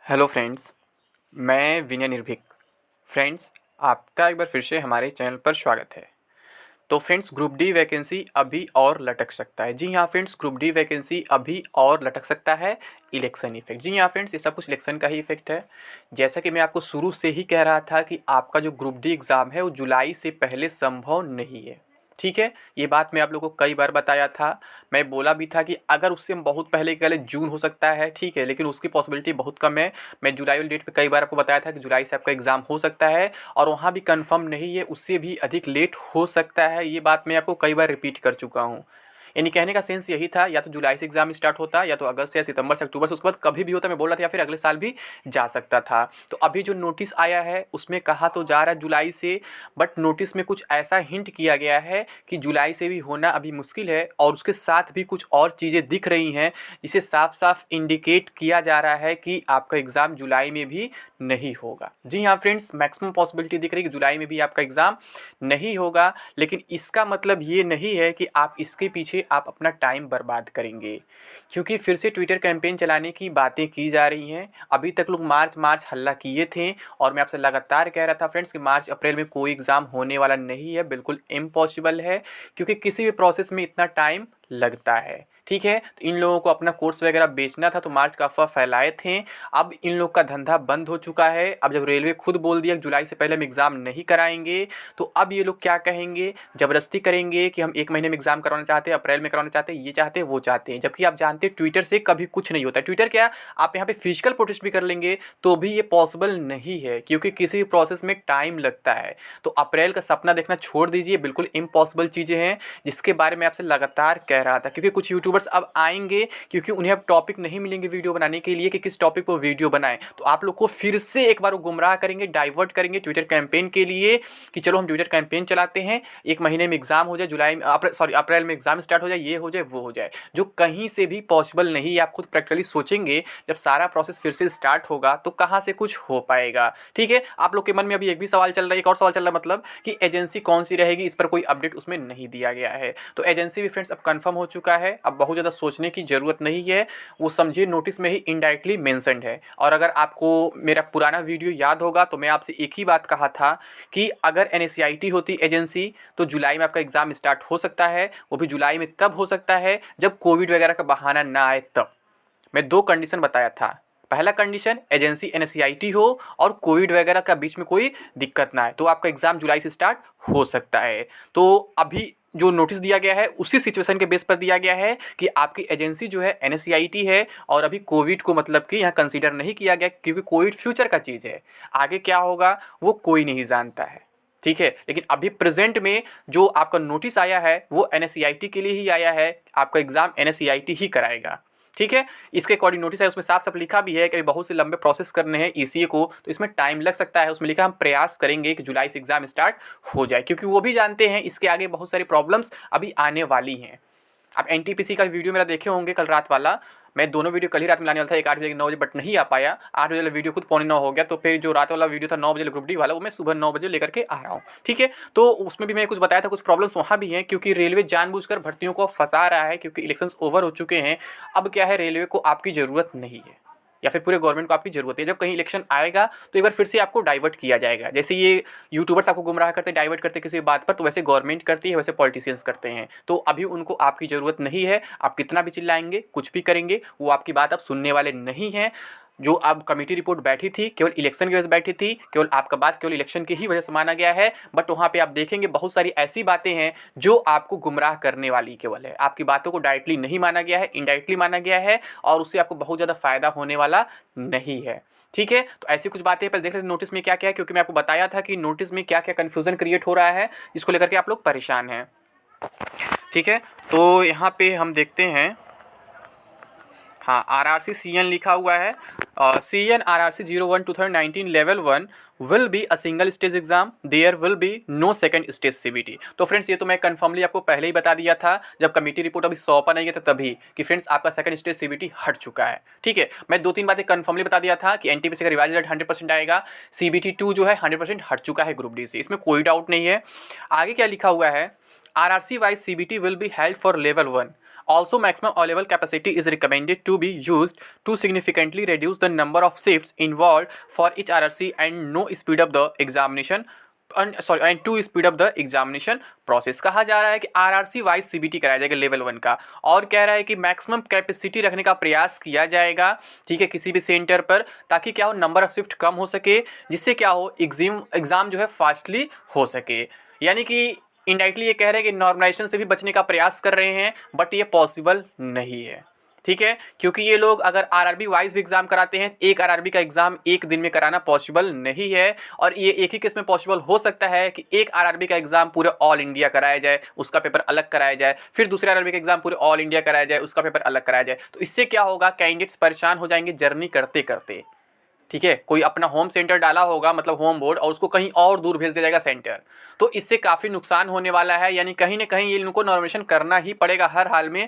Hello friends, मैं विनय निर्भीक। Friends, आपका एक बार फिर से हमारे चैनल पर स्वागत है। तो फ्रेंड्स, ग्रुप डी वैकेंसी अभी और लटक सकता है। जी हाँ फ्रेंड्स, ग्रुप डी वैकेंसी अभी और लटक सकता है। इलेक्शन इफेक्ट, जी हाँ फ्रेंड्स, ये सब कुछ इलेक्शन का ही इफेक्ट है। जैसा कि मैं आपको शुरू से ही कह रहा था कि आपका जो ग्रुप डी एग्ज़ाम है वो जुलाई से पहले संभव नहीं है। ठीक है, ये बात मैं आप लोगों को कई बार बताया था। मैं बोला भी था कि अगर उससे हम बहुत पहले कह लें जून हो सकता है, ठीक है, लेकिन उसकी पॉसिबिलिटी बहुत कम है। मैं जुलाई वाली डेट पे कई बार आपको बताया था कि जुलाई से आपका एग्ज़ाम हो सकता है, और वहाँ भी कंफर्म नहीं है, उससे भी अधिक लेट हो सकता है। ये बात मैं आपको कई बार रिपीट कर चुका हूँ। यानी कहने का सेंस यही था, या तो जुलाई से एग्जाम स्टार्ट होता, या तो अगस्त या सितंबर से अक्टूबर से, उसके बाद कभी भी होता मैं बोल रहा था, या फिर अगले साल भी जा सकता था। तो अभी जो नोटिस आया है उसमें कहा तो जा रहा है जुलाई से, बट नोटिस में कुछ ऐसा हिंट किया गया है कि जुलाई से भी होना अभी मुश्किल है, और उसके साथ भी कुछ और चीज़ें दिख रही हैं जिसे साफ साफ इंडिकेट किया जा रहा है कि आपका एग्ज़ाम जुलाई में भी नहीं होगा। जी हाँ फ्रेंड्स, मैक्सिमम पॉसिबिलिटी दिख रही है कि जुलाई में भी आपका एग्ज़ाम नहीं होगा, लेकिन इसका मतलब ये नहीं है कि आप इसके पीछे आप अपना टाइम बर्बाद करेंगे, क्योंकि फिर से ट्विटर कैंपेन चलाने की बातें की जा रही हैं। अभी तक लोग मार्च मार्च हल्ला किए थे, और मैं आपसे लगातार कह रहा था फ्रेंड्स कि मार्च अप्रैल में कोई एग्ज़ाम होने वाला नहीं है, बिल्कुल इम्पॉसिबल है, क्योंकि किसी भी प्रोसेस में इतना टाइम लगता है। ठीक है, तो इन लोगों को अपना कोर्स वगैरह बेचना था, तो मार्च का अफवाह फैलाए थे। अब इन लोग का धंधा बंद हो चुका है। अब जब रेलवे खुद बोल दिया कि जुलाई से पहले हम एग्ज़ाम नहीं कराएंगे, तो अब ये लोग क्या कहेंगे, ज़बरदस्ती करेंगे कि हम एक महीने में एग्ज़ाम करवाना चाहते हैं, अप्रैल में करवाना चाहते हैं, ये चाहते हैं, वो चाहते हैं। जबकि आप जानते हैं ट्विटर से कभी कुछ नहीं होता है। ट्विटर क्या, आप यहाँ पे फिजिकल प्रोटेस्ट भी कर लेंगे तो भी ये पॉसिबल नहीं है, क्योंकि किसी भी प्रोसेस में टाइम लगता है। तो अप्रैल का सपना देखना छोड़ दीजिए, बिल्कुल इम्पॉसिबल चीज़ें हैं, जिसके बारे में आपसे लगातार कह रहा था। क्योंकि कुछ यूट्यूबर्स अब आएंगे, क्योंकि उन्हें अब टॉपिक नहीं मिलेंगे वीडियो बनाने के लिए कि किस टॉपिक पर वीडियो बनाएं, तो आप लोग को फिर से एक बार वो गुमराह करेंगे, डाइवर्ट करेंगे ट्विटर कैंपेन के लिए कि चलो हम ट्विटर कैंपेन चलाते हैं, एक महीने में एग्जाम हो जाए, जुलाई में अप्रैल में एग्जाम स्टार्ट हो जाए, ये हो जाए, वो हो जाए, जो कहीं से भी पॉसिबल नहीं है। आप खुद प्रैक्टिकली सोचेंगे, जब सारा प्रोसेस फिर से स्टार्ट होगा तो कहाँ से कुछ हो पाएगा। ठीक है, आप लोग के मन में अभी एक भी सवाल चल रहा है, एक और सवाल चल रहा है, मतलब कि एजेंसी कौन सी रहेगी, इस पर कोई अपडेट उसमें नहीं दिया गया है। तो एजेंसी भी फ्रेंड्स अब कंफर्म हो चुका है, अब बहुत ज़्यादा सोचने की ज़रूरत नहीं है, वो समझिए नोटिस में ही इनडायरेक्टली मेंशन्ड है। और अगर आपको मेरा पुराना वीडियो याद होगा तो मैं आपसे एक ही बात कहा था कि अगर NSCIT होती एजेंसी, तो जुलाई में आपका एग्ज़ाम स्टार्ट हो सकता है, वो भी जुलाई में तब हो सकता है जब कोविड वगैरह का बहाना ना आए तब। मैं दो कंडीशन बताया था। पहला कंडीशन, एजेंसी NSCIT हो और कोविड वगैरह का बीच में कोई दिक्कत ना आए, तो आपका एग्ज़ाम जुलाई से स्टार्ट हो सकता है। तो अभी जो नोटिस दिया गया है उसी सिचुएशन के बेस पर दिया गया है कि आपकी एजेंसी जो है NSCIT है, और अभी कोविड को मतलब कि यहाँ कंसीडर नहीं किया गया, क्योंकि कोविड फ्यूचर का चीज़ है, आगे क्या होगा वो कोई नहीं जानता है। ठीक है, लेकिन अभी प्रेजेंट में जो आपका नोटिस आया है वो NSCIT के लिए ही आया है, आपका एग्ज़ाम NSCIT ही कराएगा। ठीक है, इसके अकॉर्डिंग नोटिस है, उसमें साफ साफ लिखा भी है कि बहुत से लंबे प्रोसेस करने हैं ECA को, तो इसमें टाइम लग सकता है। उसमें लिखा हम प्रयास करेंगे कि जुलाई से एग्जाम स्टार्ट हो जाए, क्योंकि वो भी जानते हैं इसके आगे बहुत सारी प्रॉब्लम्स अभी आने वाली हैं। आप NTPC का वीडियो मेरा देखे होंगे कल रात वाला, मैं दोनों वीडियो कल ही रात में लाने वाला था, एक 8 बजे 9 बजे, बट नहीं आ पाया। 8 बजे वाला वीडियो खुद 8:45 हो गया, तो फिर जो रात वाला वीडियो था 9 बजे ग्रुप डी वाला, वो मैं सुबह 9 बजे लेकर के आ रहा हूँ। ठीक है, तो उसमें भी मैं कुछ बताया था, कुछ प्रॉब्लम्स वहाँ भी हैं, क्योंकि रेलवे जानबूझकर भर्तियों को फंसा रहा है, क्योंकि इलेक्शंस ओवर हो चुके हैं। अब क्या है, रेलवे को आपकी ज़रूरत नहीं है, या फिर पूरे गवर्नमेंट को आपकी ज़रूरत है। जब कहीं इलेक्शन आएगा तो एक बार फिर से आपको डाइवर्ट किया जाएगा। जैसे ये यूट्यूबर्स आपको गुमराह करते, डाइवर्ट करते किसी बात पर, तो वैसे गवर्नमेंट करती है, वैसे पॉलिटिशियंस करते हैं। तो अभी उनको आपकी ज़रूरत नहीं है। आप कितना भी चिल्लाएंगे, कुछ भी करेंगे, वो आपकी बात आप सुनने वाले नहीं हैं। जो अब कमेटी रिपोर्ट बैठी थी केवल इलेक्शन की वजह से बैठी थी, केवल आपका बात केवल इलेक्शन की ही वजह से माना गया है, बट वहाँ पे आप देखेंगे बहुत सारी ऐसी बातें हैं जो आपको गुमराह करने वाली केवल है। आपकी बातों को डायरेक्टली नहीं माना गया है, इनडायरेक्टली माना गया है, और उससे आपको बहुत ज़्यादा फायदा होने वाला नहीं है। ठीक है, तो ऐसी कुछ बातें पहले देख लेते हैं नोटिस में क्या क्या है, क्योंकि मैं आपको बताया था कि नोटिस में क्या क्या कन्फ्यूज़न क्रिएट हो रहा है, जिसको लेकर के आप लोग परेशान हैं। ठीक है, तो यहाँ पे हम देखते हैं, हाँ, RRC CN लिखा हुआ है। CN RRC 01 2019 level 1 will be a single stage exam, there will be no second stage CBT। तो फ्रेंड्स, ये तो मैं कन्फर्मली आपको पहले ही बता दिया था, जब कमेटी रिपोर्ट अभी सौंपा नहीं गया था तभी, कि फ्रेंड्स आपका सेकंड स्टेज CBT हट चुका है। ठीक है, मैं 2-3 बातें कन्फर्मली बता दिया था कि NTPC का रिवाइज रिजल्ट 100% आएगा, CBT 2 जो है 100% हट चुका है ग्रुप डी से, इसमें कोई डाउट नहीं है। आगे क्या लिखा हुआ है, RRC wise CBT will be held for level 1 Also, maximum available capacity is recommended to be used to significantly reduce the number of shifts involved for each RRC and no speed up the examination and to speed up the examination process. कहा जा रहा है कि RRC wise CBT कराया जाएगा level 1 का, और कह रहा है कि मैक्सिमम कैपेसिटी रखने का प्रयास किया जाएगा, ठीक है, किसी भी सेंटर पर, ताकि क्या हो, नंबर ऑफ शिफ्ट कम हो सके, जिससे क्या हो, एग्जाम जो है फास्टली हो सके। यानी कि इनडायरेक्टली ये कह रहे हैं कि नॉर्मलाइजेशन से भी बचने का प्रयास कर रहे हैं, बट ये पॉसिबल नहीं है, ठीक है, क्योंकि ये लोग अगर आरआरबी वाइज भी एग्जाम कराते हैं, एक आरआरबी का एग्जाम एक दिन में कराना पॉसिबल नहीं है। और ये एक ही केस में पॉसिबल हो सकता है कि एक आरआरबी का एग्जाम पूरे ऑल इंडिया कराया जाए, उसका पेपर अलग कराया जाए, फिर दूसरे आरआरबी का एग्जाम पूरे ऑल इंडिया कराया जाए, उसका पेपर अलग कराया जाए। तो इससे क्या होगा, कैंडिडेट्स परेशान हो जाएंगे जर्नी करते करते, ठीक है। कोई अपना होम सेंटर डाला होगा, मतलब होम बोर्ड, और उसको कहीं और दूर भेज दिया जाएगा सेंटर, तो इससे काफ़ी नुकसान होने वाला है। यानी कहीं ना कहीं ये इनको नॉर्मलाइजेशन करना ही पड़ेगा हर हाल में,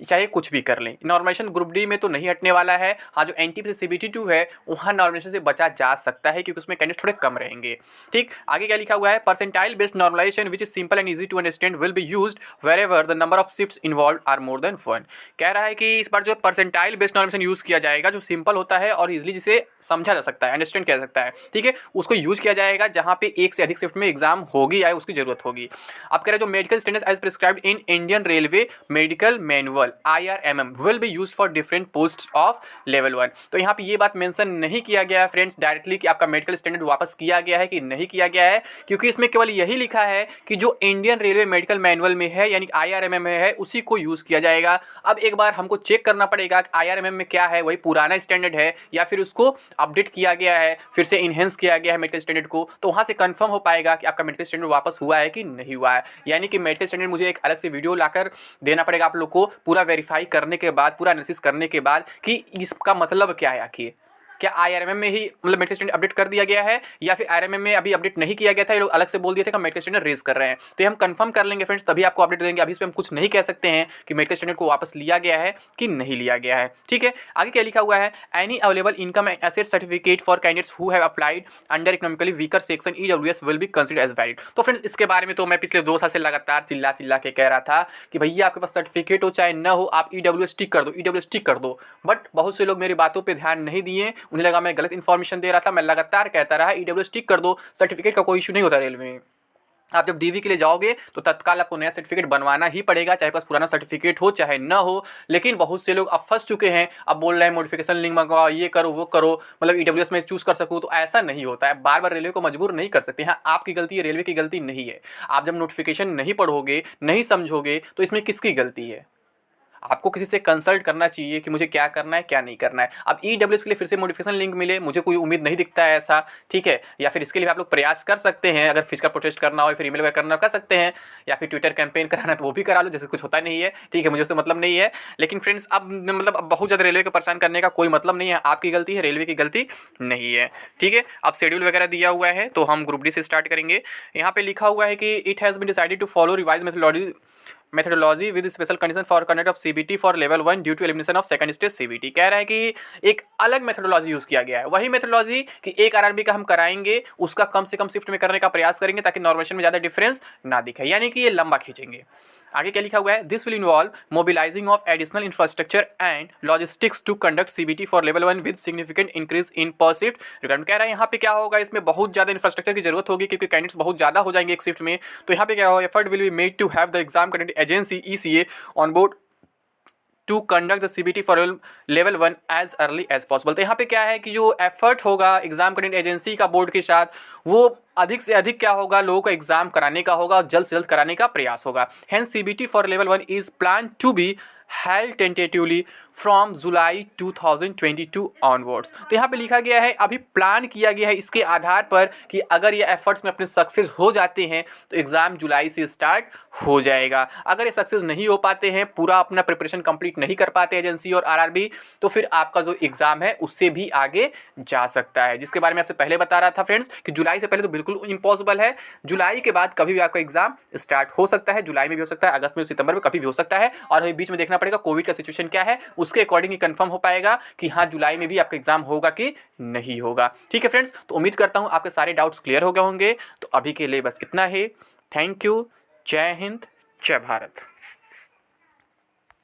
चाहे कुछ भी कर लें। नॉर्मलाइजेशन ग्रुप डी में तो नहीं हटने वाला है। हाँ, जो एनटीपी से CBT 2 है वहाँ नॉर्मलाइजेशन से बचा जा सकता है, क्योंकि उसमें कैंडिडेट थोड़े कम रहेंगे, ठीक। आगे क्या लिखा हुआ है, percentile based normalisation which is simple and easy to understand will be used wherever the number of shifts involve are more than 1। कह रहा है कि इस बार जो परसेंटाइल बेस्ड नॉर्मलाइजेशन यूज़ किया जाएगा, जो सिंपल होता है और इजिली जिसे समझा जा सकता है, अंडरस्टैंड किया जा सकता है, ठीक है, उसको यूज किया जाएगा जहाँ पे एक से अधिक शिफ्ट में एग्जाम होगी या उसकी जरूरत होगी। अब कह रहे हैं जो medical standards as prescribed in Indian railway medical manual IRMM will be use for different post of level 1। तो यहाँ पे ये बात मेंशन नहीं किया गया है फ्रेंड्स डायरेक्टली कि आपका मेडिकल स्टैंडर्ड वापस किया गया है कि नहीं किया गया है, क्योंकि इसमें केवल यही लिखा है कि जो इंडियन रेलवे मेडिकल मैनुअल में है, यानी IRMM में है, उसी को यूज किया जाएगा। अब एक बार हमको चेक करना पड़ेगा कि IRMM में क्या है, वही पुराना स्टैंडर्ड है या फिर उसको अपडेट किया गया है, फिर से इनहेंस किया गया है मेडिकल स्टैंडर्ड को, तो वहाँ से कंफर्म हो पाएगा कि आपका मेडिकल स्टैंडर्ड वापस हुआ है कि नहीं हुआ है। यानी कि मेडिकल स्टैंडर्ड मुझे एक अलग से वीडियो लाकर देना पड़ेगा आप लोग को, पूरा वेरीफाई करने के बाद, पूरा एनालिसिस करने के बाद कि इसका मतलब क्या है, आखिर क्या IRMM में ही मतलब मेडिकल स्टैंडर्ड अपडेट कर दिया गया है या फिर IRMM में अभी अपडेट नहीं किया गया था, ये लोग अलग से बोल दिए थे कि मेडिकल स्टैंडर्ड रेज कर रहे हैं। तो ये हम कंफर्म कर लेंगे फ्रेंड्स, तभी आपको अपडेट देंगे। अभी इस पर हम कुछ नहीं कह सकते हैं कि मेडिकल स्टैंडर्ड को वापस लिया गया है कि नहीं लिया गया है, ठीक है। आगे क्या लिखा हुआ है, any available income and asset certificate for candidates who have applied under economically weaker section EWS will be considered as valid. तो फ्रेंड्स इसके बारे में तो मैं पिछले 2 साल से लगातार चिल्ला चिल्ला के कह रहा था कि भैया आपके पास सर्टिफिकेट हो चाहे ना हो, आप EWS टिक कर दो, EWS टिक कर दो। बट बहुत से लोग मेरी बातों पर ध्यान नहीं दिए, उन्हें लगा मैं गलत इन्फॉर्मेशन दे रहा था। मैं लगातार कहता रहा EWS टिक कर दो, सर्टिफिकेट का कोई इशू नहीं होता रेलवे में। आप जब DV के लिए जाओगे तो तत्काल आपको नया सर्टिफिकेट बनवाना ही पड़ेगा, चाहे पास पुराना सर्टिफिकेट हो चाहे ना हो। लेकिन बहुत से लोग अब फंस चुके हैं, अब बोल रहे हैं मॉडिफिकेशन लिंक मंगवाओ, ये करो वो करो, मतलब EWS में चूज कर सकूँ। तो ऐसा नहीं होता है, बार बार रेलवे को मजबूर नहीं कर सकते। हाँ, आपकी गलती है, रेलवे की गलती नहीं है। आप जब नोटिफिकेशन नहीं पढ़ोगे, नहीं समझोगे, तो इसमें किसकी गलती है? आपको किसी से कंसल्ट करना चाहिए कि मुझे क्या करना है क्या नहीं करना है। अब EWS के लिए फिर से मॉडिफिकेशन लिंक मिले, मुझे कोई उम्मीद नहीं दिखता है ऐसा, ठीक है। या फिर इसके लिए आप लोग प्रयास कर सकते हैं, अगर फिजिकल प्रोटेस्ट करना हो फिर ईमेल वगैरह करना कर सकते हैं, या फिर ट्विटर कैंपेन कराना है तो वो भी करा लो, जैसे कुछ होता नहीं है, ठीक है, मुझे उससे मतलब नहीं है। लेकिन फ्रेंड्स अब मतलब अब बहुत ज़्यादा रेलवे को परेशान करने का कोई मतलब नहीं है, आपकी गलती है, रेलवे की गलती नहीं है, ठीक है। अब शेड्यूल वगैरह दिया हुआ है तो हम ग्रुप डी से स्टार्ट करेंगे। यहाँ पे लिखा हुआ है कि it has been decided to follow revise methodology with special condition for conduct of CBT for level 1 due to elimination of second stage CBT। कह रहा है कि एक अलग मेथोडोलॉजी यूज़ किया गया है, वही मेथोडोलॉजी कि एक आरआरबी का हम कराएंगे, उसका कम से कम शिफ्ट में करने का प्रयास करेंगे ताकि नॉर्मलाइजेशन में ज़्यादा डिफरेंस ना दिखे, यानी कि ये लंबा खींचेंगे। आगे क्या लिखा हुआ है, this will involve mobilising of additional infrastructure and logistics to conduct CBT for level 1 with significant increase in per shift requirement. कह रहा है यहाँ पे क्या होगा, इसमें बहुत ज़्यादा इंफ्रास्ट्रक्चर की जरूरत होगी क्योंकि कैंडिडेट्स बहुत ज़्यादा हो जाएंगे एक शिफ्ट में। तो यहाँ पे क्या होगा, effort will be made to have the exam conduct agency ECA on board to conduct the CBT for level 1 as early as possible. तो यहाँ पे क्या है कि जो एफर्ट होगा एग्जाम कंडक्ट एजेंसी का बोर्ड के साथ, वो अधिक से अधिक क्या होगा, लोगों को एग्जाम कराने का होगा और जल्द से जल्द कराने का प्रयास होगा। Hence CBT for level 1 is plan to be held tentatively from July 2022 onwards. तो यहाँ पे लिखा गया है, अभी प्लान किया गया है इसके आधार पर कि अगर ये एफर्ट्स में अपने सक्सेस हो जाते हैं तो एग्ज़ाम जुलाई से स्टार्ट हो जाएगा। अगर ये सक्सेस नहीं हो पाते हैं, पूरा अपना प्रिपरेशन कंप्लीट नहीं कर पाते एजेंसी और आरआरबी, तो फिर आपका जो एग्ज़ाम है उससे भी आगे जा सकता है, जिसके बारे में आपसे पहले बता रहा था फ्रेंड्स कि जुलाई से पहले तो बिल्कुल इम्पॉसिबल है। जुलाई के बाद कभी भी आपका एग्ज़ाम स्टार्ट हो सकता है, जुलाई में भी हो सकता है, अगस्त में, सितंबर में, कभी भी हो सकता है। और अभी बीच में देखना पड़ेगा कोविड का सिचुएशन क्या है, उसके अकॉर्डिंग ही कंफर्म हो पाएगा कि हाँ जुलाई में भी आपका एग्जाम होगा कि नहीं होगा। ठीक है फ्रेंड्स, तो उम्मीद करता हूँ आपके सारे डाउट्स क्लियर हो गए होंगे। तो अभी के लिए बस इतना ही। Thank you. जय हिंद, जय भारत।